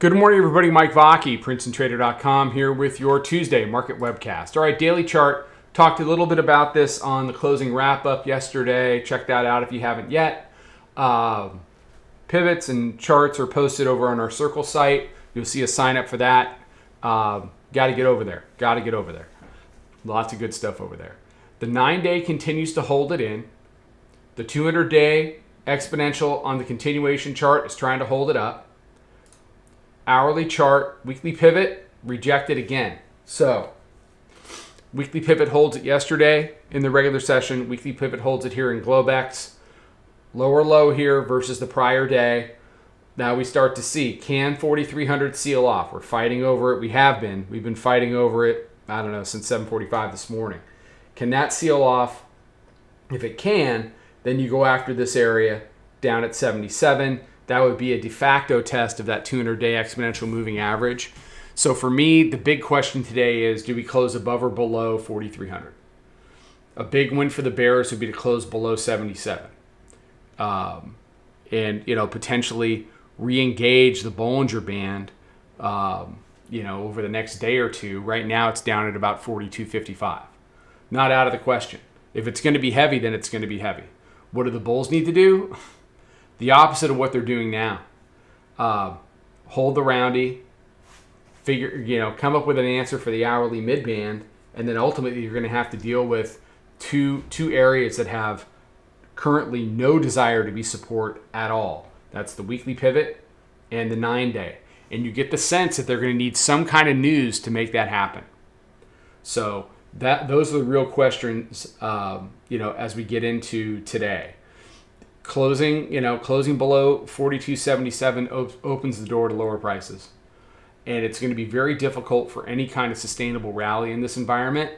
Good morning, everybody. Mike Vacchi, Princetontrader.com, here with your Tuesday market webcast. All right, daily chart. Talked a little bit about this on the closing wrap-up yesterday. Check that out if you haven't yet. Pivots and charts are posted over on our Circle site. You'll see a sign up for that. Got to get over there. Lots of good stuff over there. The 9-day continues to hold it in. The 200-day exponential on the continuation chart is trying to hold it up. Hourly chart, weekly pivot, rejected again. So, weekly pivot holds it yesterday in the regular session. Weekly pivot holds it here in Globex. Lower low here versus the prior day. Now we start to see, can 4,300 seal off? We're fighting over it. We've been fighting over it, I don't know, since 7:45 this morning. Can that seal off? If it can, then you go after this area down at 77. That would be a de facto test of that 200-day exponential moving average. So for me, the big question today is, do we close above or below 4,300? A big win for the bears would be to close below 77. And, potentially re-engage the Bollinger Band, over the next day or two. Right now it's down at about 42.55. Not out of the question. If it's going to be heavy, then it's going to be heavy. What do the bulls need to do? The opposite of what they're doing now. Hold the roundy, come up with an answer for the hourly mid-band, and then ultimately you're going to have to deal with two areas that have currently no desire to be support at all. That's the weekly pivot and the 9-day. And you get the sense that they're going to need some kind of news to make that happen. So those are the real questions, as we get into today. Closing below 42.77 opens the door to lower prices. And it's going to be very difficult for any kind of sustainable rally in this environment.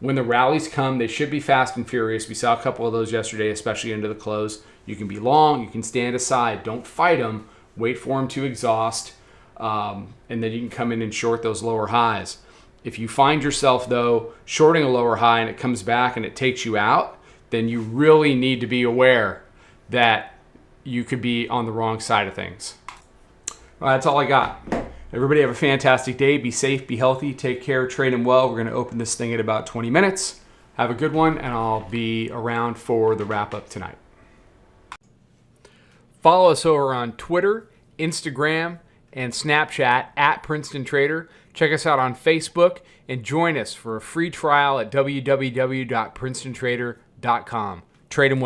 When the rallies come, they should be fast and furious. We saw a couple of those yesterday, especially into the close. You can be long, you can stand aside. Don't fight them. Wait for them to exhaust. And then you can come in and short those lower highs. If you find yourself, though, shorting a lower high and it comes back and it takes you out, then you really need to be aware that you could be on the wrong side of things. Well, that's all I got. Everybody have a fantastic day. Be safe, be healthy, take care, trade them well. We're going to open this thing at about 20 minutes. Have a good one, and I'll be around for the wrap-up tonight. Follow us over on Twitter, Instagram, and Snapchat at Princeton Trader. Check us out on Facebook, and join us for a free trial at www.princetontrader.com. Trade them well.